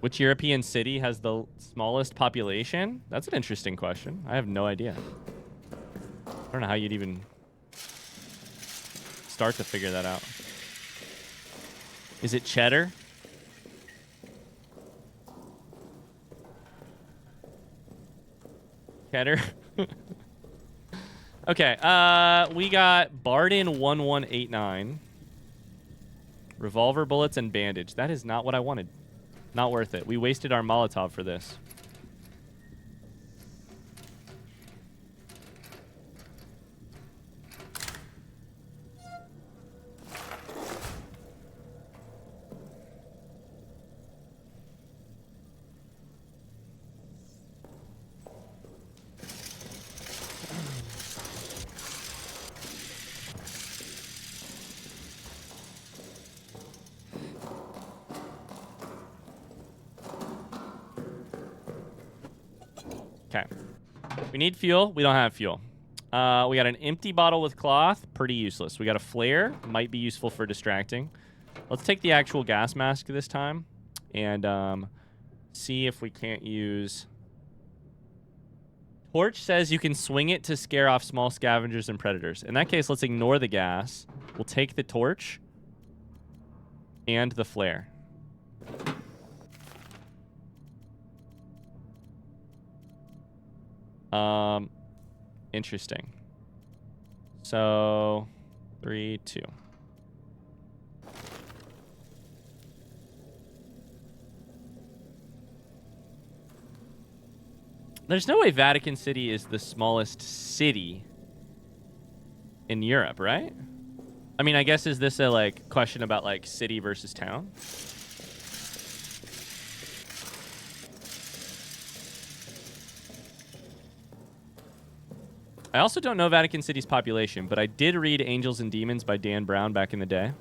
Which European city has the smallest population? That's an interesting question. I have no idea. I don't know how you'd even start to figure that out. Is it Cheddar? Cheddar? Okay, we got Barden 1189. Revolver bullets and bandage. That is not what I wanted. Not worth it. We wasted our Molotov for this. Okay. We need fuel. We don't have fuel. We got an empty bottle with cloth. Pretty useless. We got a flare. Might be useful for distracting. Let's take the actual gas mask this time. And see if we can't use... Torch says you can swing it to scare off small scavengers and predators. In that case, let's ignore the gas. We'll take the torch. And the flare. Interesting. So, 3, 2. There's no way Vatican City is the smallest city in Europe, right? I mean, I guess is this a like question about like city versus town? I also don't know Vatican City's population, but I did read Angels and Demons by Dan Brown back in the day.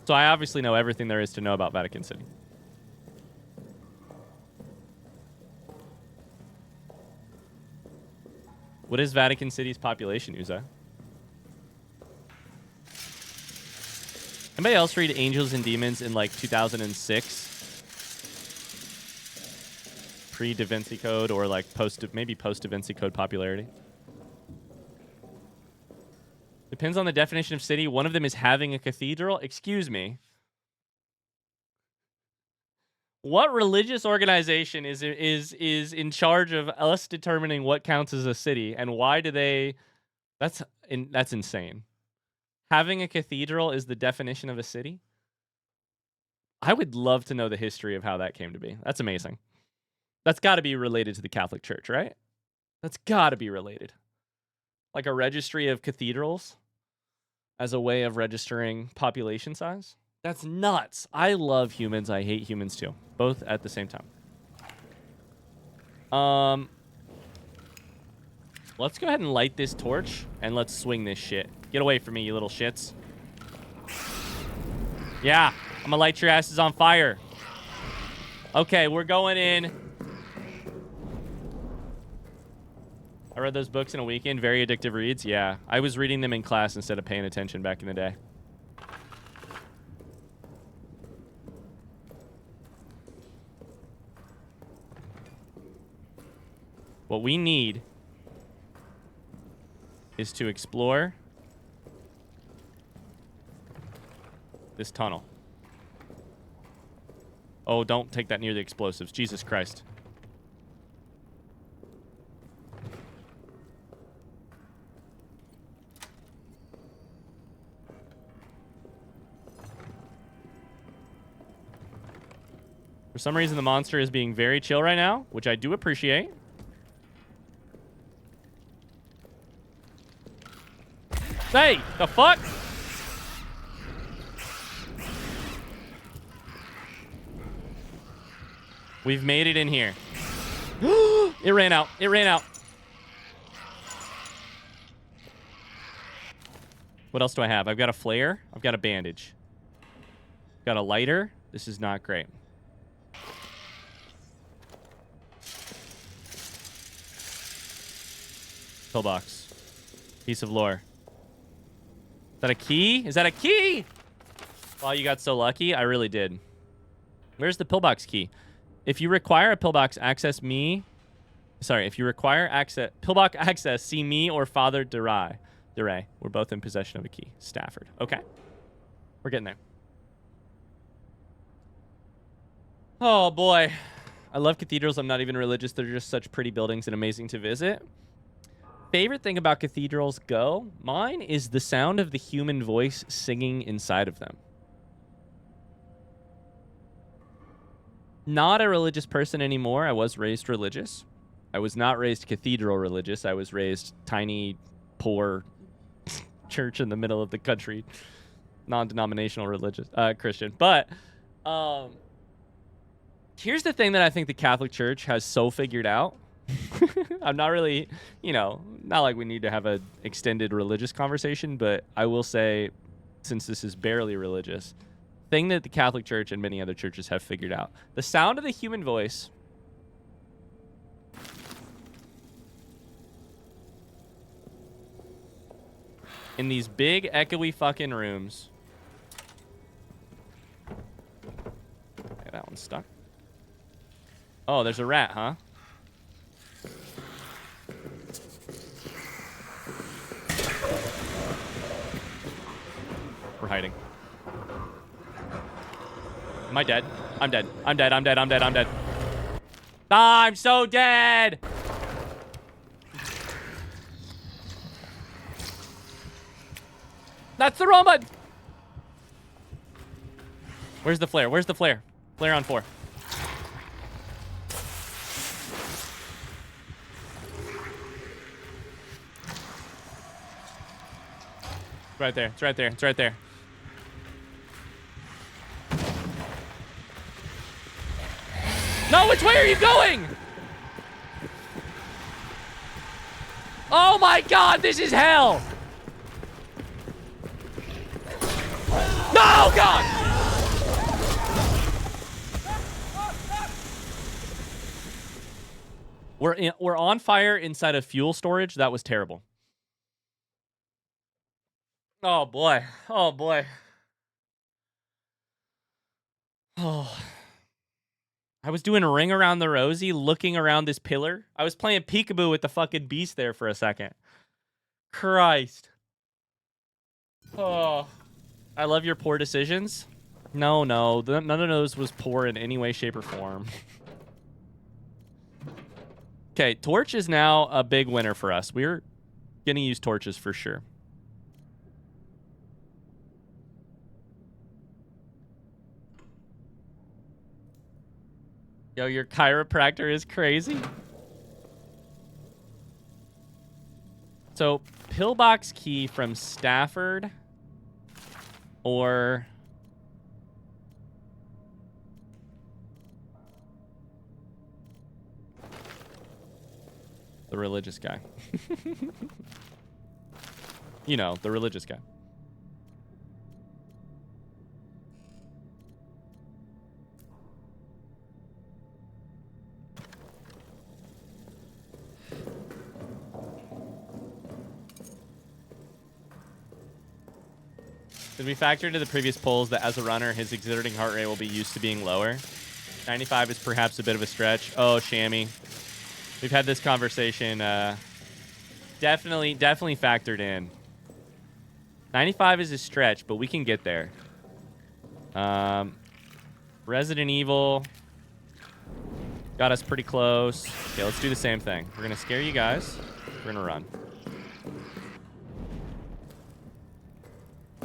So I obviously know everything there is to know about Vatican City. What is Vatican City's population, Uza? Anybody else read Angels and Demons in like 2006? Pre-Da Vinci Code or like maybe post-Da Vinci Code popularity? Depends on the definition of city. One of them is having a cathedral. Excuse me. What religious organization is in charge of us determining what counts as a city, and why do they? That's insane. Having a cathedral is the definition of a city? I would love to know the history of how that came to be. That's amazing. That's got to be related to the Catholic Church, right? That's got to be related. Like a registry of cathedrals as a way of registering population size? That's nuts. I love humans. I hate humans too. Both at the same time. Let's go ahead and light this torch and let's swing this shit. Get away from me, you little shits. Yeah, I'm gonna light your asses on fire. Okay, we're going in. I read those books in a weekend. Very addictive reads. Yeah, I was reading them in class instead of paying attention back in the day. What we need is to explore this tunnel. Oh, don't take that near the explosives. Jesus Christ. For some reason, the monster is being very chill right now, which I do appreciate. Hey, the fuck? We've made it in here. It ran out. It ran out. What else do I have? I've got a flare. I've got a bandage. Got a lighter. This is not great. Pillbox. Piece of lore. Is that a key? Is that a key? Wow, you got so lucky. I really did. Where's the pillbox key? If you require a pillbox access, if you require pillbox access, see me or Father DeRay. We're both in possession of a key. Stafford. Okay. We're getting there. Oh, boy. I love cathedrals. I'm not even religious. They're just such pretty buildings and amazing to visit. Favorite thing about cathedrals go? Mine is the sound of the human voice singing inside of them. Not a religious person anymore. I was raised religious. I was not raised cathedral religious. I was raised tiny, poor church in the middle of the country. Non-denominational religious Christian. But here's the thing that I think the Catholic Church has so figured out. I'm not really, not like we need to have an extended religious conversation, but I will say, since this is barely religious, thing that the Catholic Church and many other churches have figured out. The sound of the human voice in these big, echoey fucking rooms. Okay, that one's stuck. Oh, there's a rat, huh? We're hiding. Am I dead? I'm dead. I'm dead. I'm dead. I'm dead. I'm dead. Ah, I'm so dead. That's the wrong button. Where's the flare? Where's the flare? Flare on 4. It's right there. It's right there. It's right there. No, which way are you going? Oh my god, this is hell! No, God! We're on fire inside of fuel storage. That was terrible. Oh boy. Oh boy. Oh. I was doing a ring around the rosy, looking around this pillar. I was playing peekaboo with the fucking beast there for a second. Christ. Oh. I love your poor decisions. No, no. None of those was poor in any way, shape, or form. Okay, torch is now a big winner for us. We're going to use torches for sure. Yo, your chiropractor is crazy. So, pillbox key from Stafford or the religious guy. You know, the religious guy. Did we factor into the previous polls that as a runner, his exerting heart rate will be used to being lower? 95 is perhaps a bit of a stretch. Oh, Shammy. We've had this conversation. Definitely factored in. 95 is a stretch, but we can get there. Resident Evil got us pretty close. Okay, let's do the same thing. We're going to scare you guys. We're going to run.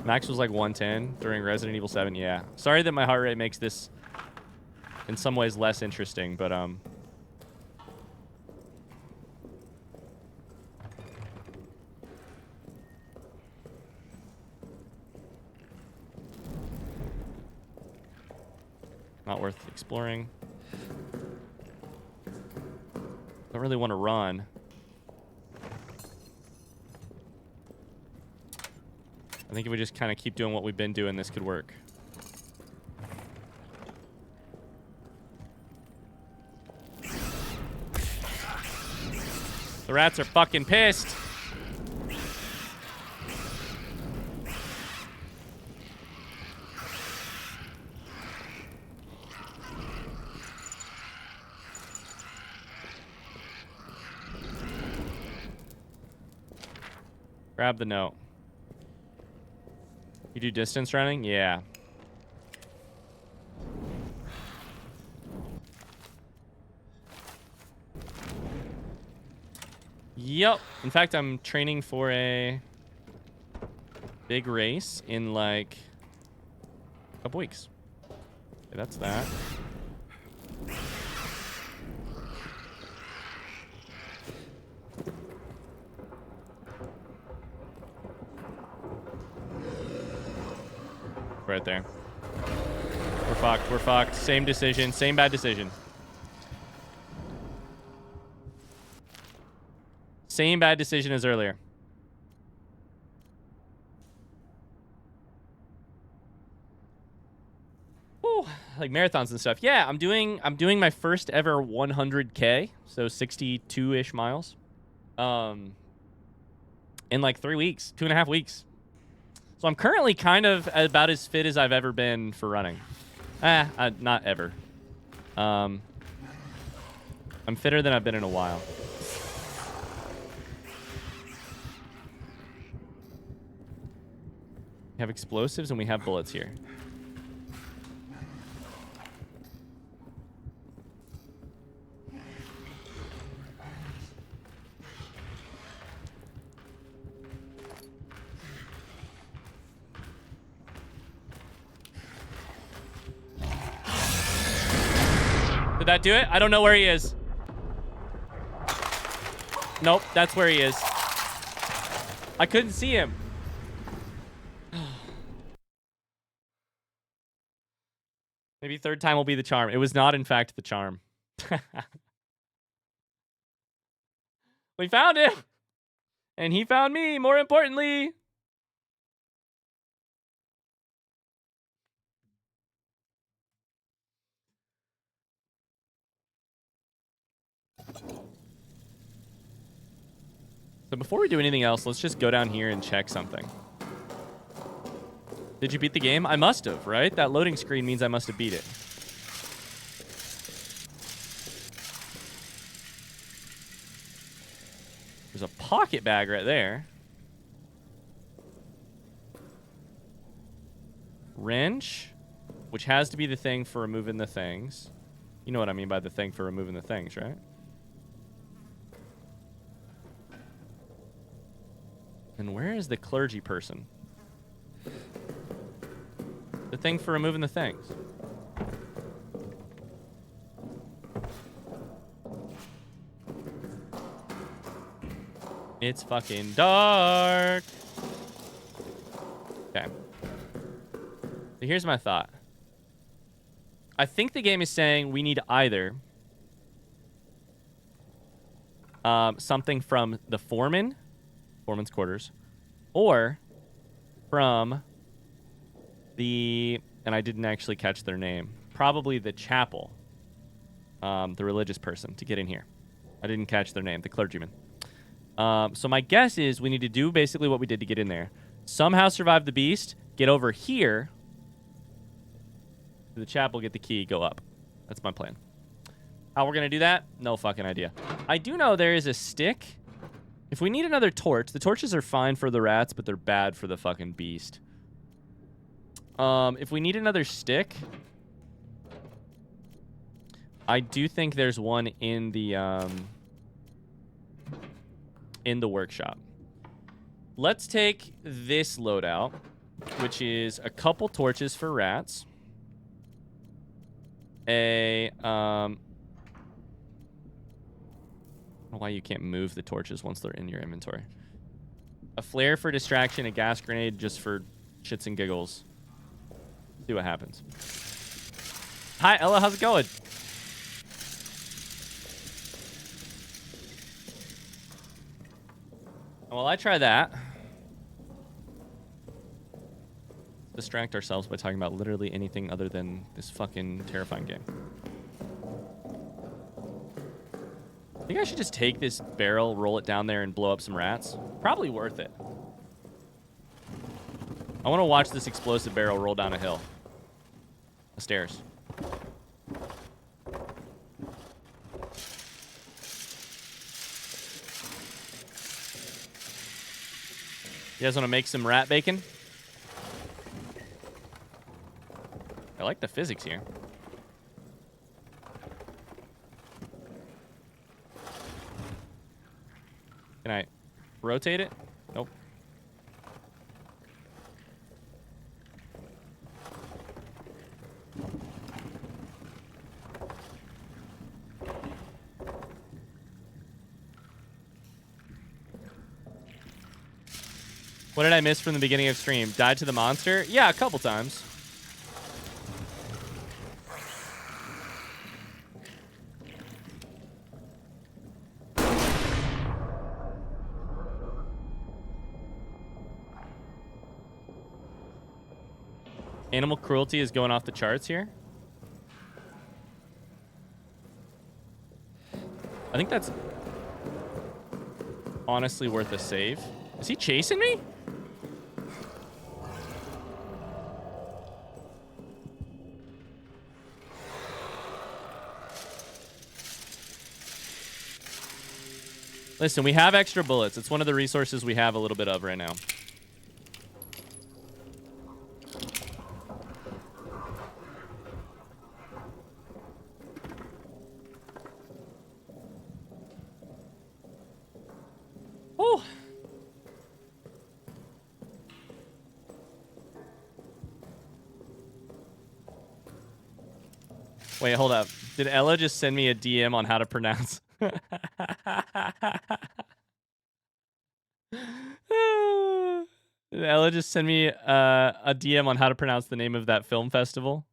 Max was like 110 during Resident Evil 7. Yeah. Sorry that my heart rate makes this in some ways less interesting, but not worth exploring. Don't really want to run. I think if we just kind of keep doing what we've been doing, this could work. The rats are fucking pissed. Grab the note. You do distance running? Yeah. Yep. In fact, I'm training for a big race in like a couple weeks. Okay, that's that. Right there. We're fucked. We're fucked. Same decision. Same bad decision. Same bad decision as earlier. Woo, like marathons and stuff. Yeah, I'm doing my first ever 100K, so 62-ish miles. In like 3 weeks, 2.5 weeks. So I'm currently kind of about as fit as I've ever been for running. Not ever. I'm fitter than I've been in a while. We have explosives and we have bullets here. Did that do it? I don't know where he is. Nope, that's where he is. I couldn't see him. Maybe third time will be the charm. It was not, in fact, the charm. We found him! And he found me, more importantly. So before we do anything else, let's just go down here and check something. Did you beat the game? I must have, right? That loading screen means I must have beat it. There's a pocket bag right there. Wrench, which has to be the thing for removing the things. You know what I mean by the thing for removing the things, right? And where is the clergy person? The thing for removing the things. It's fucking dark. Okay. So here's my thought. I think the game is saying we need either something from the foreman's quarters, or from the, and I didn't actually catch their name, probably the chapel, the religious person, to get in here. I didn't catch their name, the clergyman. So my guess is we need to do basically what we did to get in there. Somehow survive the beast, get over here to the chapel, get the key, go up. That's my plan. How we're going to do that? No fucking idea. I do know there is a stick. If we need another torch, the torches are fine for the rats, but they're bad for the fucking beast. If we need another stick, I do think there's one in the workshop. Let's take this loadout, which is a couple torches for rats. I don't know why you can't move the torches once they're in your inventory. A flare for distraction, a gas grenade just for shits and giggles. See what happens. Hi, Ella, how's it going? Well, I try that. Distract ourselves by talking about literally anything other than this fucking terrifying game. I think I should just take this barrel, roll it down there, and blow up some rats. Probably worth it. I want to watch this explosive barrel roll down a hill. The stairs. You guys want to make some rat bacon? I like the physics here. Can I rotate it? Nope. What did I miss from the beginning of stream? Died to the monster? Yeah, a couple times. Animal cruelty is going off the charts here. I think that's honestly worth a save. Is he chasing me? Listen, we have extra bullets. It's one of the resources we have a little bit of right now. Oh. Wait, hold up. Did Ella just send me a DM on how to pronounce? Did Ella just send me a DM on how to pronounce the name of that film festival?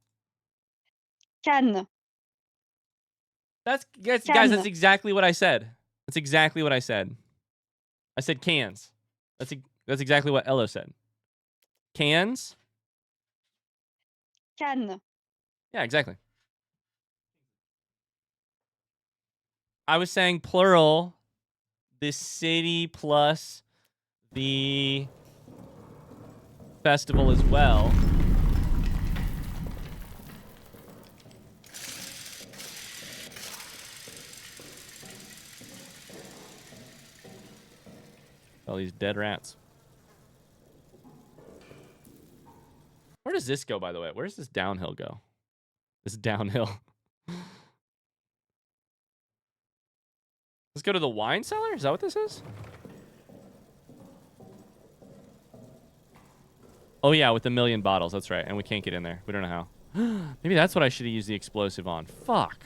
Cannes. Guys, that's exactly what I said. That's exactly what I said. I said cans. That's exactly what Ella said. Cans? Cannes. Yeah, exactly. I was saying plural, the city plus the festival as well. All these dead rats. Where does this go, by the way? Where does this downhill go? This downhill. Let's go to the wine cellar? Is that what this is? Oh, yeah, with the 1,000,000 bottles. That's right. And we can't get in there. We don't know how. Maybe that's what I should have used the explosive on. Fuck.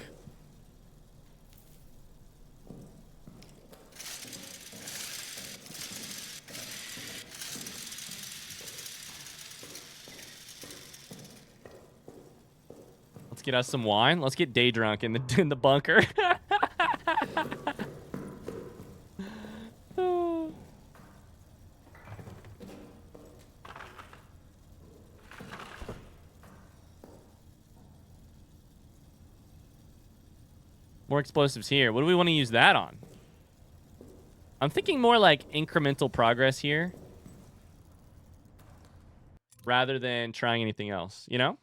Let's get us some wine. Let's get day drunk in the bunker. More explosives here. What do we want to use that on? I'm thinking more like incremental progress here, rather than trying anything else, you know?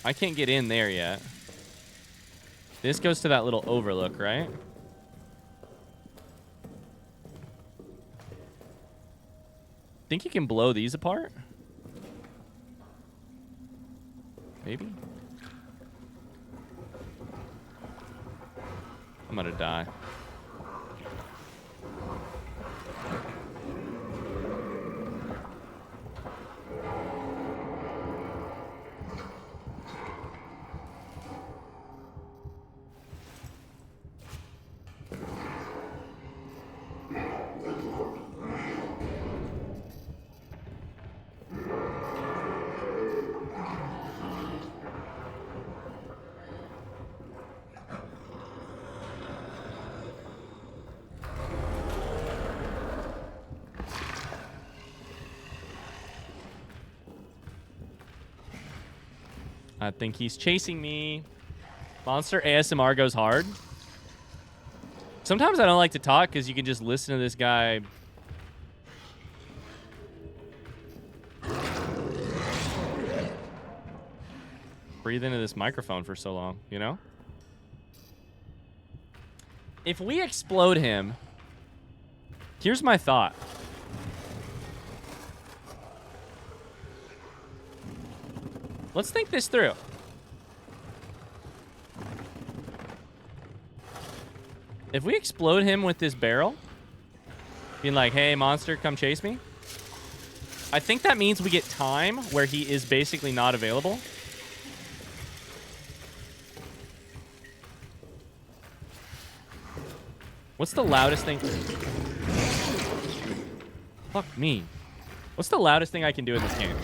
I can't get in there yet. This goes to that little overlook, right? Think you can blow these apart? Maybe? I'm gonna die. I think he's chasing me. Monster ASMR goes hard. Sometimes I don't like to talk because you can just listen to this guy. Breathe into this microphone for so long, you know? If we explode him, here's my thought. Let's think this through. If we explode him with this barrel, being like, hey, monster, come chase me, I think that means we get time where he is basically not available. What's the loudest thing? Fuck me. What's the loudest thing I can do in this game?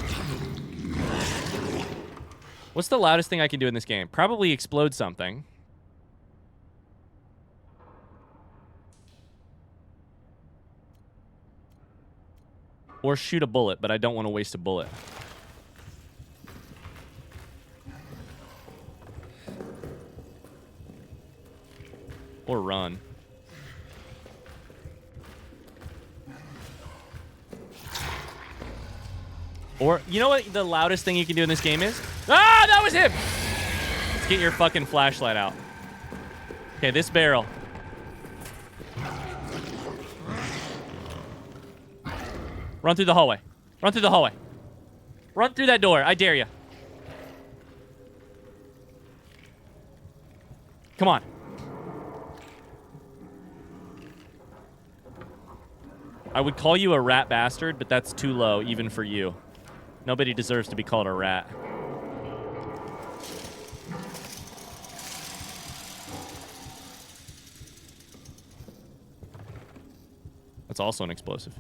What's the loudest thing I can do in this game? Probably explode something. Or shoot a bullet, but I don't want to waste a bullet. Or run. Or, you know what the loudest thing you can do in this game is? Ah, that was him! Let's get your fucking flashlight out. Okay, this barrel. Run through the hallway. Run through the hallway. Run through that door. I dare you. Come on. I would call you a rat bastard, but that's too low, even for you. Nobody deserves to be called a rat. That's also an explosive.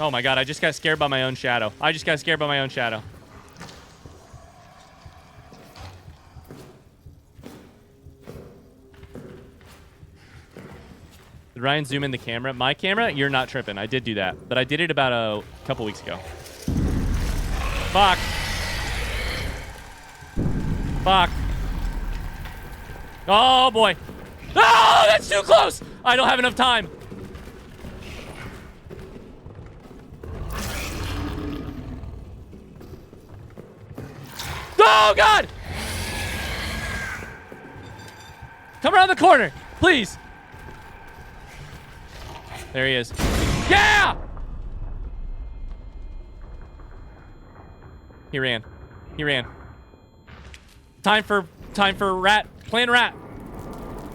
Oh my god, I just got scared by my own shadow. I just got scared by my own shadow. Did Ryan zoom in the camera? My camera? You're not tripping. I did do that. But I did it about a couple weeks ago. Fuck. Fuck. Oh boy. Oh, that's too close! I don't have enough time. Oh, God! Come around the corner, please. There he is. Yeah! He ran. He ran. Time for rat. Plan rat.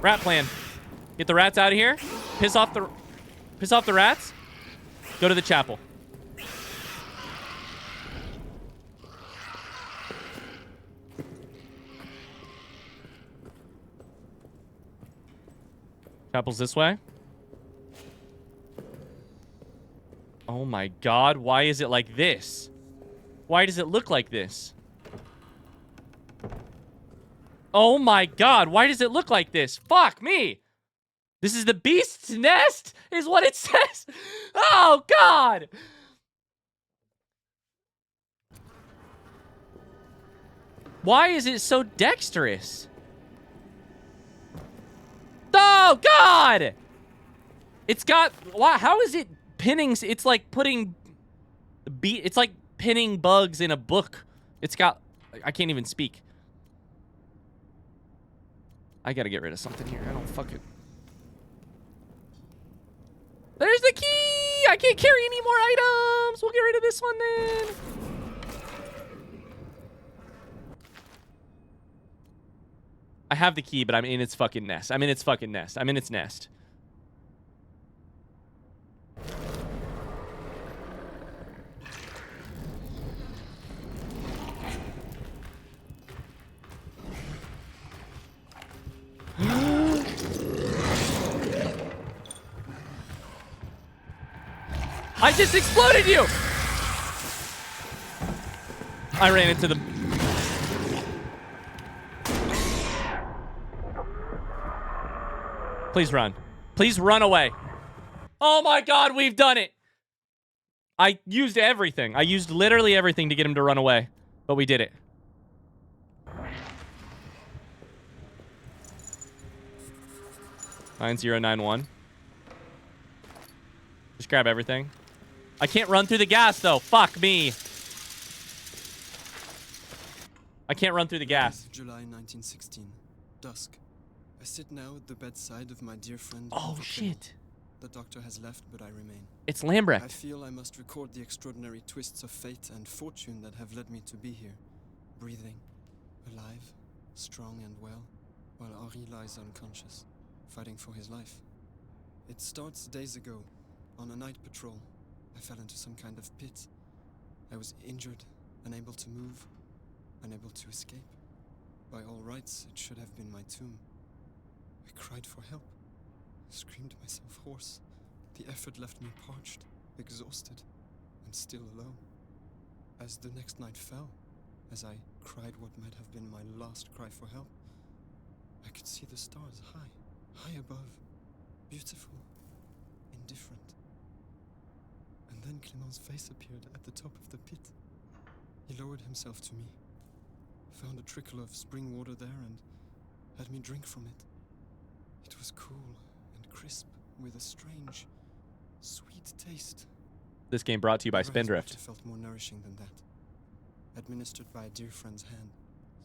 Rat plan. Get the rats out of here. Piss off the rats. Go to the chapel. Chapel's this way. Oh my god, why is it like this? Why does it look like this? Oh my god, why does it look like this? Fuck me! This is the beast's nest, is what it says. Oh god! Why is it so dexterous? Oh god! It's got, wow, how is it pinning? It's like putting it's like pinning bugs in a book. It's got, I can't even speak. I gotta get rid of something here. I don't fucking. There's the key! I can't carry any more items! We'll get rid of this one then. I have the key, but I'm in its fucking nest. I'm in its fucking nest. I'm in its nest. I just exploded you! I ran into the... Please run. Please run away. Oh my god, we've done it! I used everything. I used literally everything to get him to run away. But we did it. $9091. Just grab everything. I can't run through the gas, though. Fuck me. I can't run through the gas. July 1916. Dusk. I sit now at the bedside of my dear friend. Oh, shit. The doctor has left, but I remain. It's Lambert. I feel I must record the extraordinary twists of fate and fortune that have led me to be here. Breathing, alive, strong and well, while Henri lies unconscious, fighting for his life. It starts days ago. On a night patrol, I fell into some kind of pit. I was injured, unable to move, unable to escape. By all rights, it should have been my tomb. I cried for help, screamed myself hoarse. The effort left me parched, exhausted, and still alone. As the next night fell, as I cried what might have been my last cry for help, I could see the stars high above, beautiful, indifferent. And then Clément's face appeared at the top of the pit. He lowered himself to me, found a trickle of spring water there, and had me drink from it. It was cool and crisp, with a strange, sweet taste. This game brought to you by Never has Spindrift. water felt more nourishing than that. Administered by a dear friend's hand.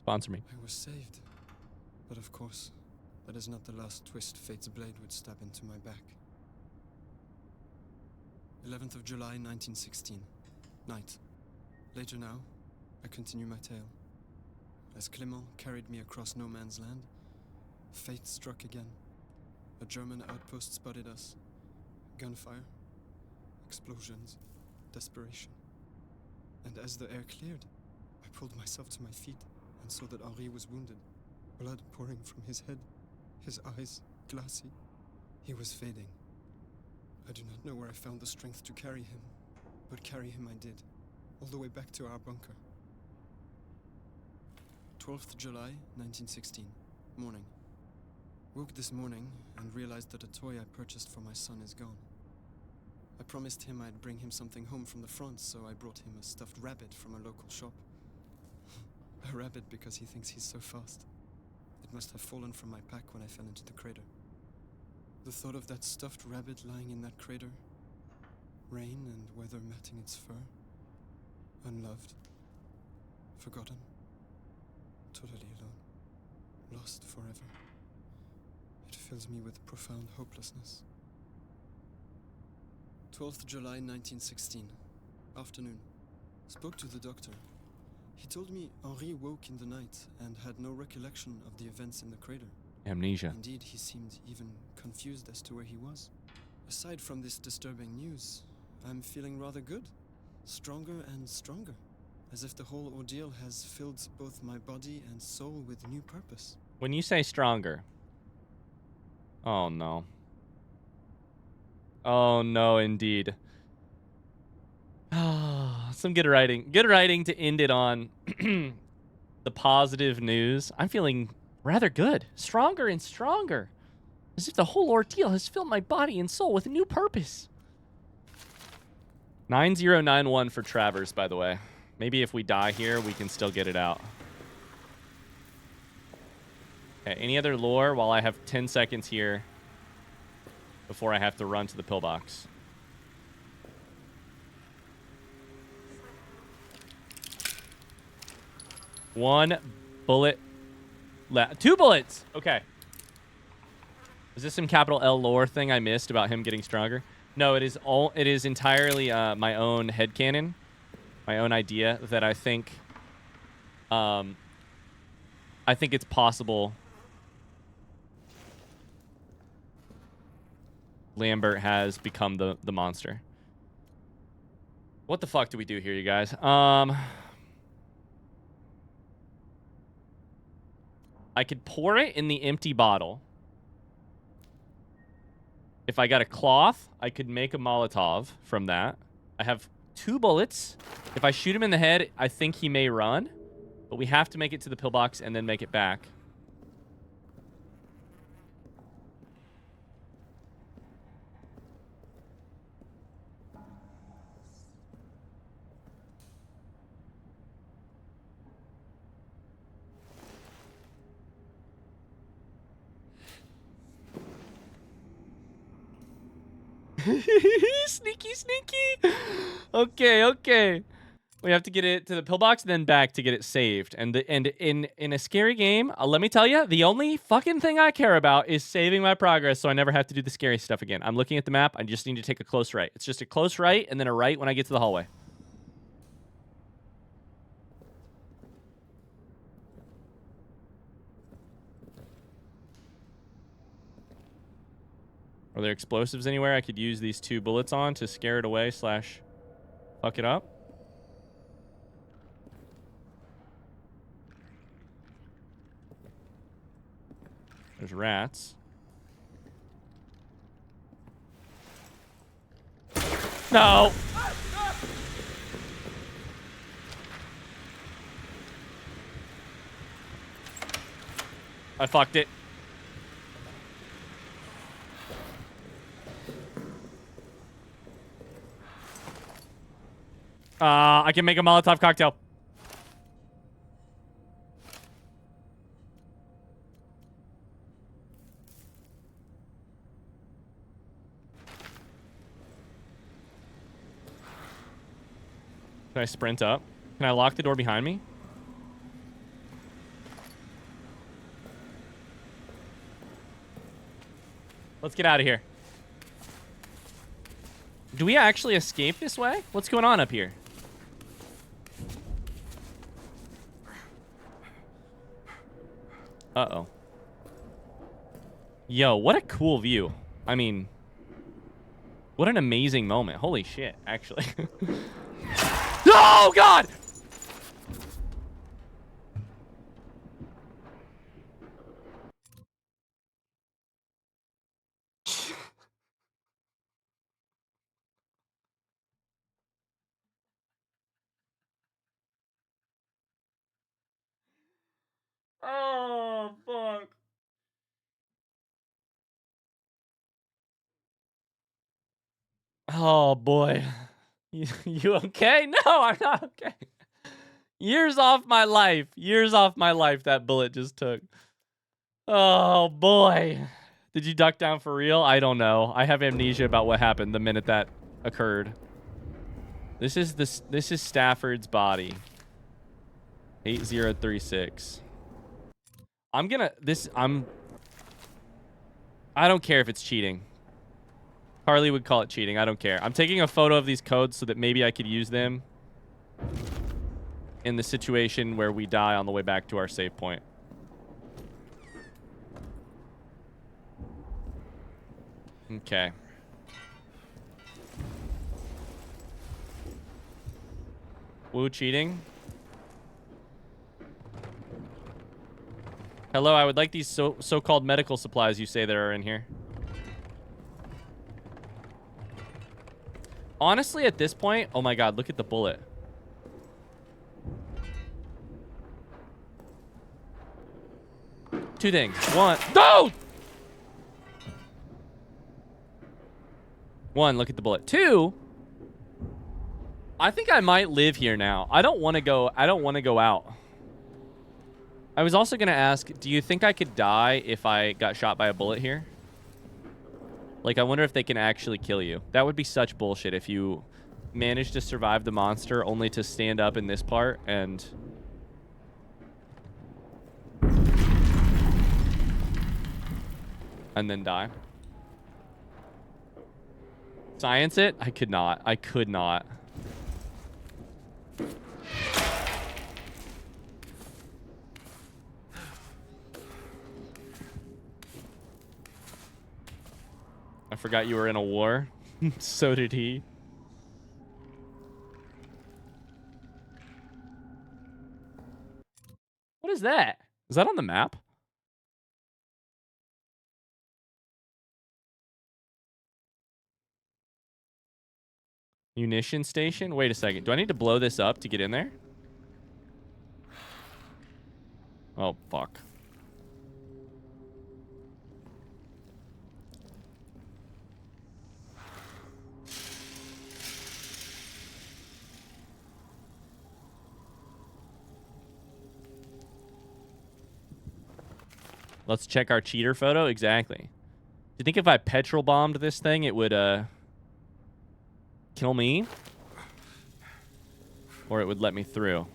Sponsor me. I was saved. But of course, that is not the last twist fate's blade would stab into my back. 11th of July, 1916. Night. Later now, I continue my tale. As Clément carried me across no man's land, fate struck again. A German outpost spotted us. Gunfire, explosions, desperation. And as the air cleared, I pulled myself to my feet and saw that Henri was wounded, blood pouring from his head, his eyes glassy. He was fading. I do not know where I found the strength to carry him, but carry him I did, all the way back to our bunker. 12th July, 1916, morning. Woke this morning and realized that a toy I purchased for my son is gone. I promised him I'd bring him something home from the front, so I brought him a stuffed rabbit from a local shop. A rabbit because he thinks he's so fast. It must have fallen from my pack when I fell into the crater. The thought of that stuffed rabbit lying in that crater, rain and weather matting its fur, unloved, forgotten, totally alone, lost forever. It fills me with profound hopelessness. 12th July 1916, afternoon. Spoke to the doctor. He told me Henri woke in the night and had no recollection of the events in the crater. Amnesia. Indeed, he seemed even confused as to where he was. Aside from this disturbing news, I'm feeling rather good. Stronger and stronger. As if the whole ordeal has filled both my body and soul with new purpose. When you say stronger. Oh, no. Oh, no, indeed. Some good writing. Good writing to end it on the positive news. I'm feeling rather good. Stronger and stronger. As if the whole ordeal has filled my body and soul with a new purpose. 9091 for Travers, by the way. Maybe if we die here, we can still get it out. Okay, any other lore while I have 10 seconds here before I have to run to the pillbox? One bullet left. 2 bullets! Okay. Is this some capital L lore thing I missed about him getting stronger? No, it is entirely my own headcanon. My own idea that I think it's possible Lambert has become the monster. What the fuck do we do here, you guys? I could pour it in the empty bottle. If I got a cloth, I could make a Molotov from that. I have 2 bullets. If I shoot him in the head, I think he may run. But we have to make it to the pillbox and then make it back. Sneaky, sneaky. Okay, okay. We have to get it to the pillbox and then back to get it saved. And in a scary game, let me tell you, the only fucking thing I care about is saving my progress so I never have to do the scary stuff again. I'm looking at the map. I just need to take a close right. It's just a close right and then a right when I get to the hallway. Are there explosives anywhere I could use these 2 bullets on to scare it away / fuck it up? There's rats. No! I fucked it. I can make a Molotov cocktail. Can I sprint up? Can I lock the door behind me? Let's get out of here. Do we actually escape this way? What's going on up here? Uh-oh. Yo, what a cool view. I mean, what an amazing moment. Holy shit, actually. Oh, God! Oh, fuck. Oh, boy. You okay? No, I'm not okay. Years off my life. Years off my life that bullet just took. Oh, boy. Did you duck down for real? I don't know. I have amnesia about what happened the minute that occurred. This is Stafford's body. 8036. I don't care if it's cheating. Carly would call it cheating. I don't care. I'm taking a photo of these codes so that maybe I could use them in the situation where we die on the way back to our save point. Okay. Woo, cheating. Hello, I would like these so-called medical supplies you say that are in here. Honestly, at this point, oh my God, look at the bullet. Two things. One, no! One, look at the bullet. Two, I think I might live here now. I don't want to go out. I was also going to ask, do you think I could die if I got shot by a bullet here? Like, I wonder if they can actually kill you. That would be such bullshit if you managed to survive the monster only to stand up in this part and... and then die. Science it? I could not. I could not. I forgot you were in a war. So did he. What is that? Is that on the map? Munition station? Wait a second. Do I need to blow this up to get in there? Oh, fuck. Let's check our cheater photo. Exactly. Do you think if I petrol bombed this thing, it would kill me, or it would let me through.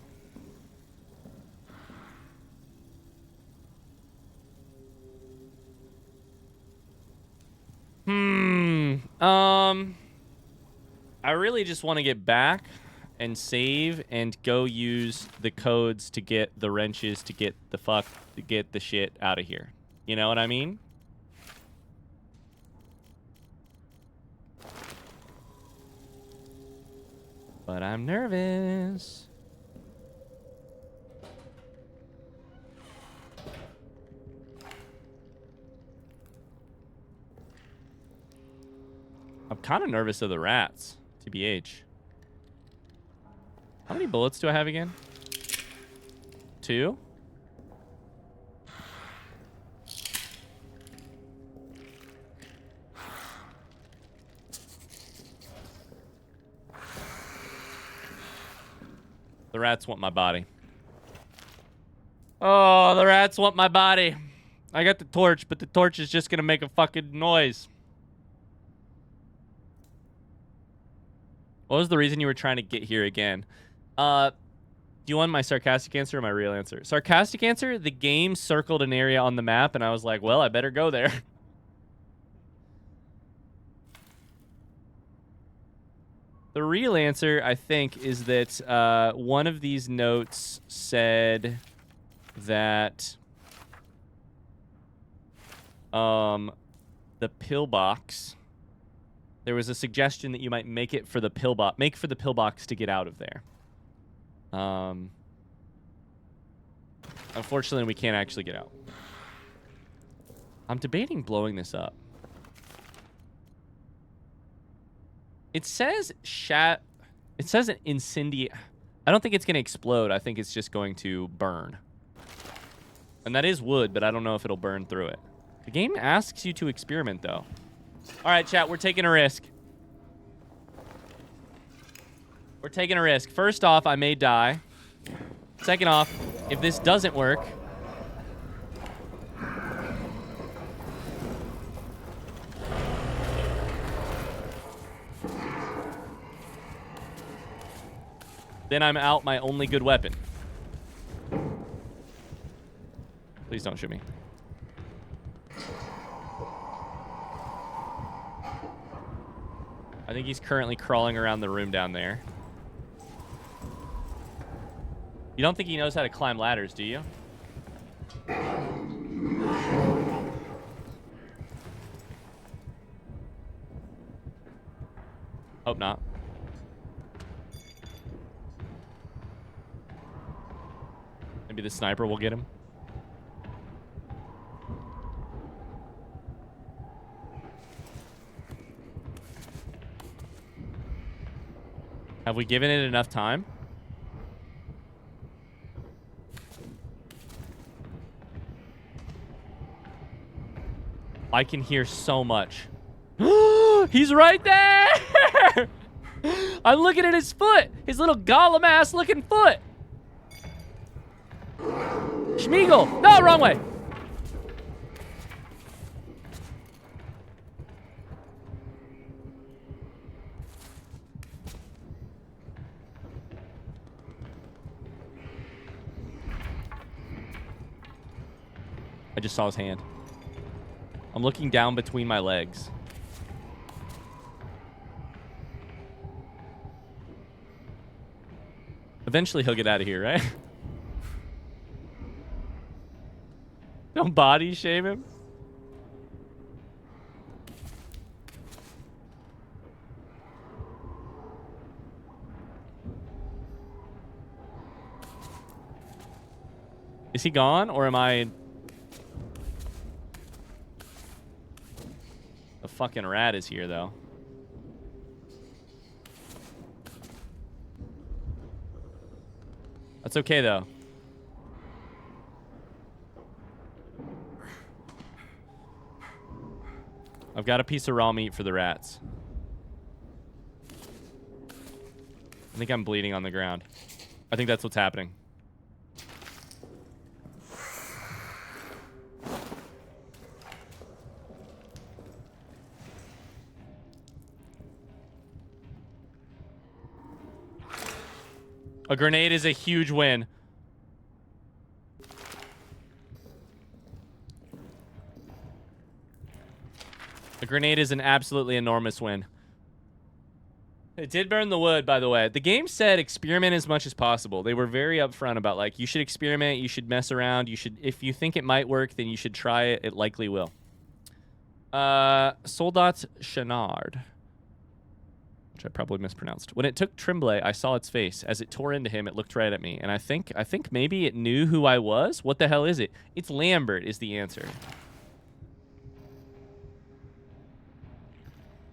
I really just want to get back and save and go use the codes to get the wrenches to get the shit out of here. You know what I mean? But I'm nervous. I'm kind of nervous of the rats, TBH. How many bullets do I have again? 2? The rats want my body. Oh, the rats want my body. I got the torch, but the torch is just gonna make a fucking noise. What was the reason you were trying to get here again? Do you want my sarcastic answer or my real answer? Sarcastic answer, the game circled an area on the map, and I was like, well, I better go there. The real answer, I think, is that one of these notes said that the pillbox... There was a suggestion that you might make for the pillbox to get out of there. Unfortunately, we can't actually get out. I'm debating blowing this up. It says It says an incendiary. I don't think it's going to explode. I think it's just going to burn. And that is wood, but I don't know if it'll burn through it. The game asks you to experiment, though. All right, chat, we're taking a risk. We're taking a risk. First off, I may die. Second off, if this doesn't work... then I'm out my only good weapon. Please don't shoot me. I think he's currently crawling around the room down there. You don't think he knows how to climb ladders, do you? Hope not. Maybe the sniper will get him. Have we given it enough time? I can hear so much. He's right there! I'm looking at his foot! His little Gollum-ass looking foot! Schmeagle! No, wrong way! I just saw his hand. I'm looking down between my legs. Eventually he'll get out of here, right? Don't body shame him. Is he gone, or am I... The fucking rat is here, though. That's okay, though. I've got a piece of raw meat for the rats. I think I'm bleeding on the ground. I think that's what's happening. A grenade is a huge win. A grenade is an absolutely enormous win. It did burn the wood, by the way. The game said experiment as much as possible. They were very upfront about, like, you should experiment, you should mess around, you should, if you think it might work, then you should try it. It likely will. Soldat Chenard, which I probably mispronounced. When it took Tremblay, I saw its face. As it tore into him, it looked right at me. And I think maybe it knew who I was? What the hell is it? It's Lambert is the answer.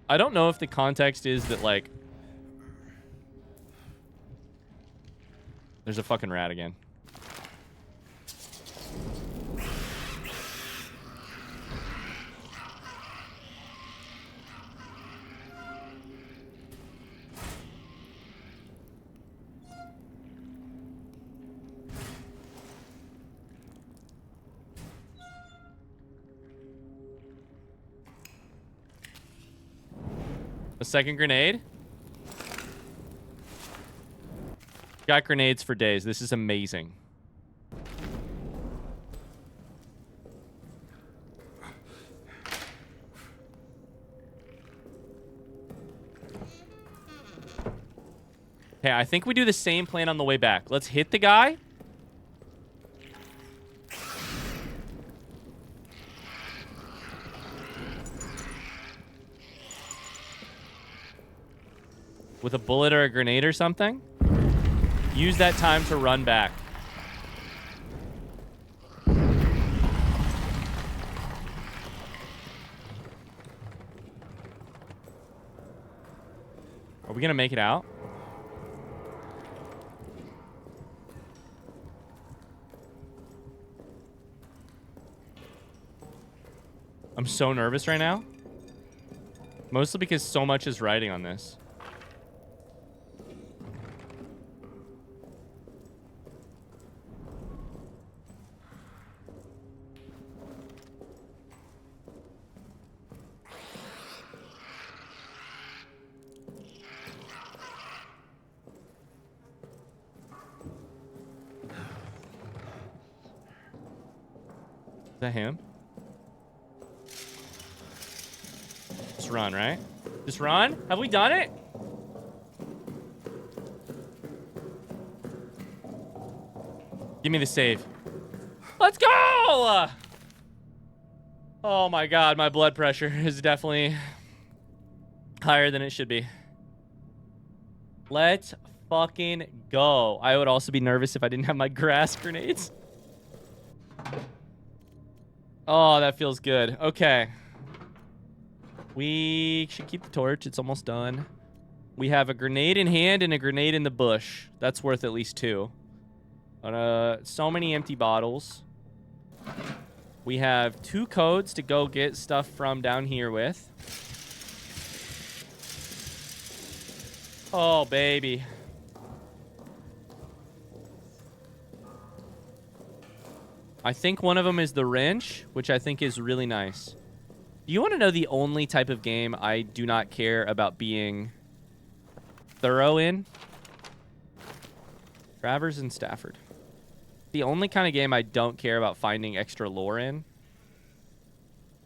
I don't know if the context is that, like... There's a fucking rat again. A second grenade. Got grenades for days. This is amazing. Okay, I think we do the same plan on the way back. Let's hit the guy. With a bullet or a grenade or something. Use that time to run back. Are we gonna make it out? I'm so nervous right now. Mostly because so much is riding on this. Is that him? Just run, right? Just run? Have we done it? Give me the save. Let's go! Oh my god, my blood pressure is definitely higher than it should be. Let's fucking go. I would also be nervous if I didn't have my grass grenades. Oh, that feels good. Okay. We should keep the torch. It's almost done. We have a grenade in hand and a grenade in the bush. That's worth at least 2. So many empty bottles. We have 2 codes to go get stuff from down here with. Oh, baby. I think one of them is the wrench, which I think is really nice. Do you want to know the only type of game I do not care about being thorough in? Travers and Stafford. The only kind of game I don't care about finding extra lore in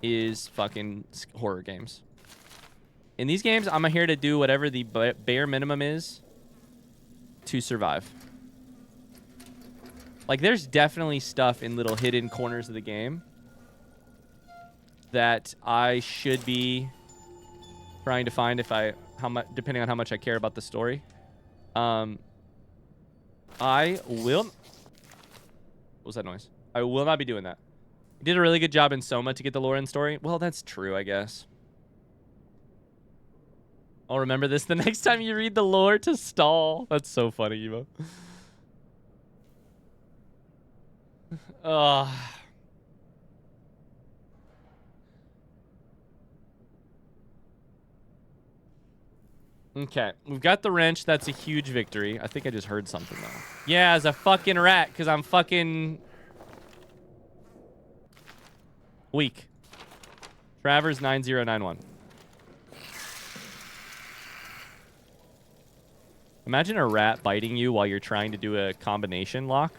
is fucking horror games. In these games, I'm here to do whatever the bare minimum is to survive. Like, there's definitely stuff in little hidden corners of the game that I should be trying to find depending on how much I care about the story. I will... What was that noise? I will not be doing that. You did a really good job in Soma to get the lore and story. Well, that's true, I guess. I'll remember this the next time you read the lore to stall. That's so funny, Evo. Okay, we've got the wrench. That's a huge victory. I think I just heard something, though. Yeah, as a fucking rat, because I'm fucking weak. Travers 9091. Imagine a rat biting you while you're trying to do a combination lock.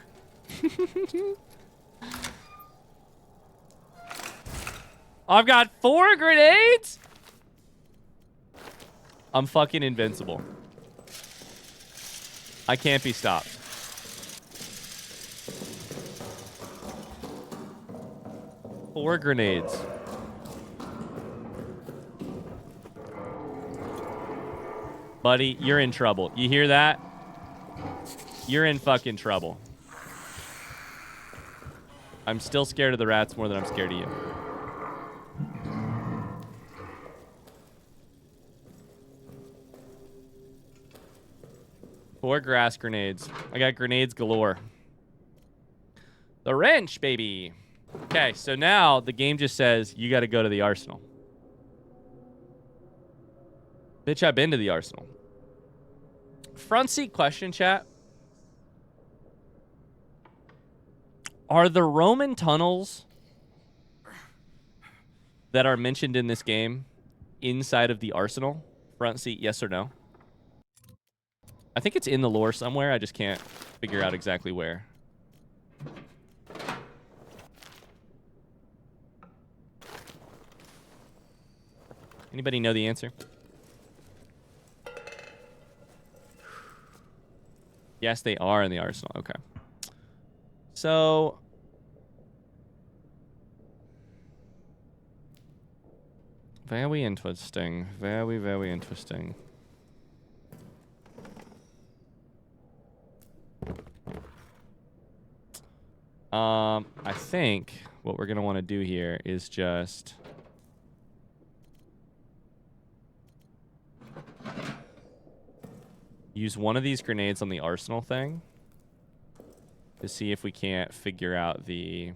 I've got 4 grenades? I'm fucking invincible. I can't be stopped. Four grenades. Buddy, you're in trouble. You hear that? You're in fucking trouble. I'm still scared of the rats more than I'm scared of you. Four grass grenades. I got grenades galore. The wrench, baby. Okay, so now the game just says you got to go to the arsenal. Bitch, I've been to the arsenal. Front seat question, chat. Are the Roman tunnels that are mentioned in this game inside of the arsenal? Front seat, yes or no? I think it's in the lore somewhere. I just can't figure out exactly where. Anybody know the answer? Yes, they are in the arsenal. Okay. So very interesting. Very, very interesting. I think what we're going to want to do here is just use one of these grenades on the arsenal thing to see if we can't figure out the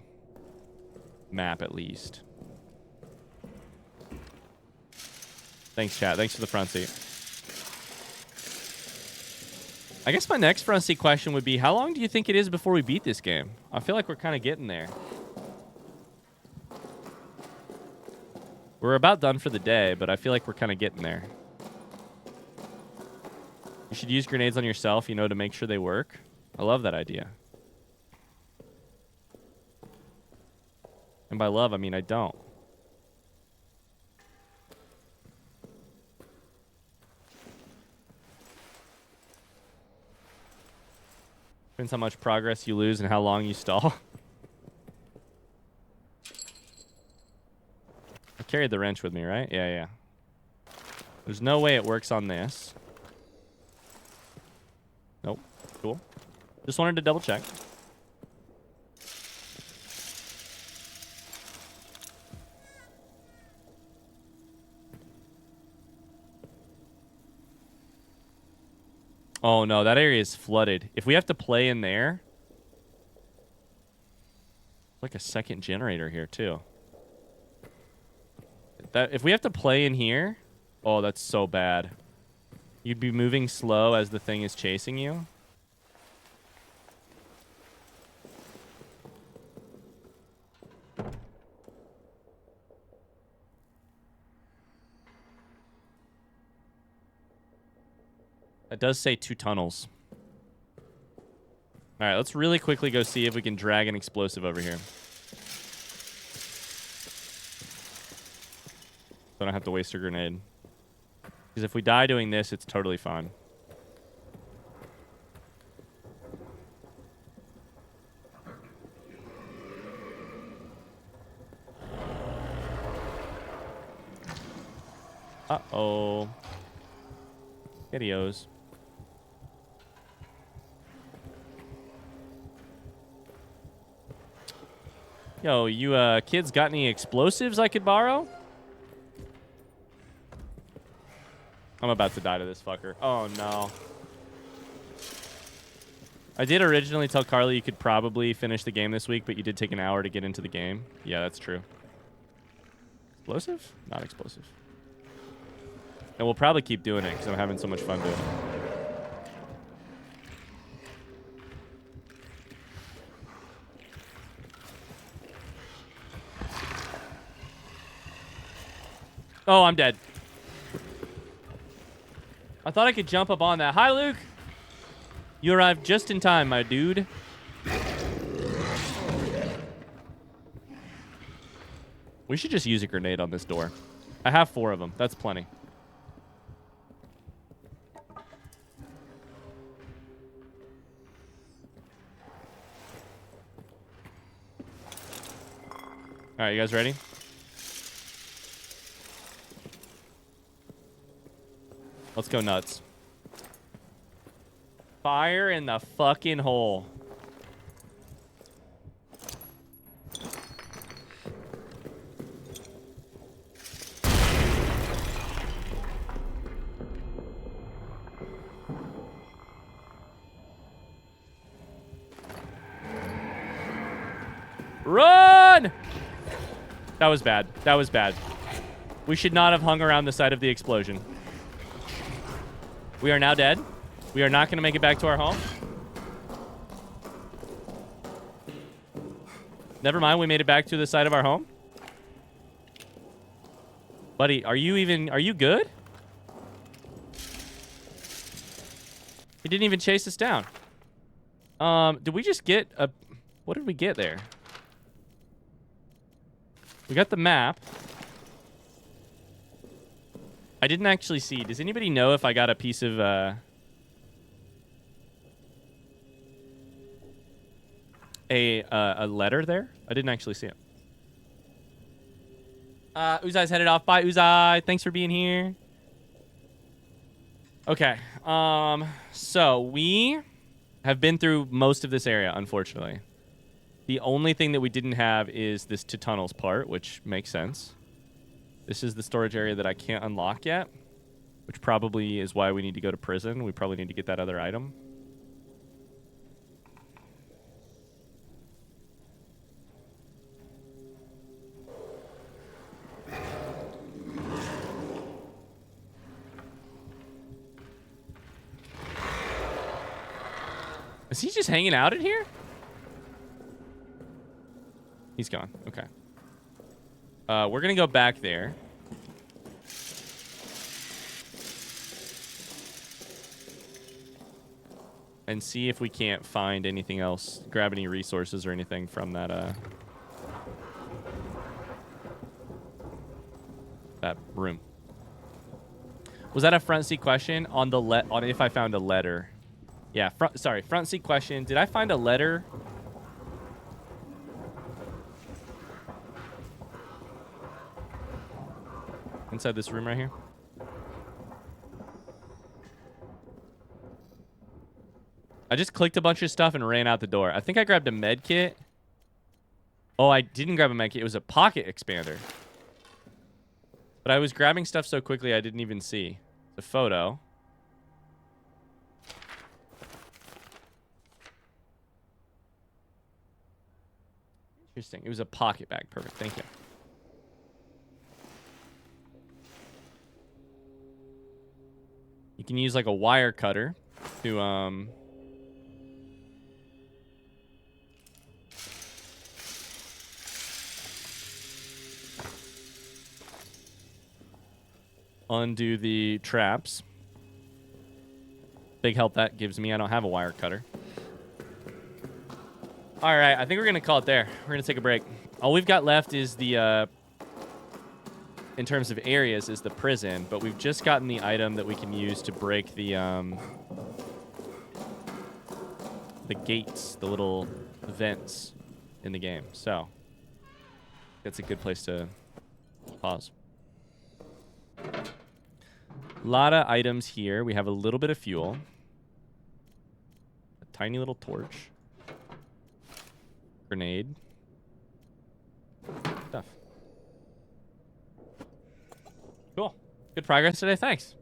map at least. Thanks, chat. Thanks for the front seat. I guess my next front seat question would be, how long do you think it is before we beat this game? I feel like we're kind of getting there. We're about done for the day, but I feel like we're kind of getting there. You should use grenades on yourself, you know, to make sure they work. I love that idea. And by love, I mean I don't. Depends how much progress you lose and how long you stall. I carried the wrench with me, right? Yeah, yeah. There's no way it works on this. Nope. Cool. Just wanted to double check. Oh no, that area is flooded. If we have to play in there, it's like a second generator here too. If we have to play in here, oh, that's so bad. You'd be moving slow as the thing is chasing you. That does say 2 tunnels. All right, let's really quickly go see if we can drag an explosive over here. So I don't have to waste a grenade. Because if we die doing this, it's totally fine. Uh-oh. Videos. Yo, you kids got any explosives I could borrow? I'm about to die to this fucker. Oh, no. I did originally tell Carly you could probably finish the game this week, but you did take an hour to get into the game. Yeah, that's true. Explosive? Not explosive. And we'll probably keep doing it because I'm having so much fun doing it. Oh, I'm dead. I thought I could jump up on that. Hi, Luke. You arrived just in time, my dude. We should just use a grenade on this door. I have 4 of them. That's plenty. All right, you guys ready? Let's go nuts. Fire in the fucking hole. Run! That was bad. That was bad. We should not have hung around the site of the explosion. We are now dead. We are not going to make it back to our home. Never mind, we made it back to the side of our home. Buddy, are you good? He didn't even chase us down. Did we just get a... What did we get there? We got the map. I didn't actually see. Does anybody know if I got a piece of... a letter there? I didn't actually see it. Uzai's headed off. Bye, Uzai. Thanks for being here. Okay. So we have been through most of this area, unfortunately. The only thing that we didn't have is this to tunnels part, which makes sense. This is the storage area that I can't unlock yet, which probably is why we need to go to prison. We probably need to get that other item. Is he just hanging out in here? He's gone. Okay. We're going to go back there. And see if we can't find anything else. Grab any resources or anything from that, that room. Was that a front seat question? On if I found a letter. Yeah, front seat question. Did I find a letter? Inside this room right here? I just clicked a bunch of stuff and ran out the door. I think I grabbed a med kit. Oh, I didn't grab a med kit. It was a pocket expander. But I was grabbing stuff so quickly I didn't even see. The photo. Interesting. It was a pocket bag. Perfect. Thank you. You can use like a wire cutter to undo the traps. Big help that gives me. I don't have a wire cutter. All right, I think we're going to call it there. We're going to take a break. All we've got left is the, in terms of areas, is the prison. But we've just gotten the item that we can use to break the gates, the little vents in the game. So that's a good place to pause. A lot of items here. We have a little bit of fuel. A tiny little torch. Grenade. Stuff. Cool. Good progress today. Thanks.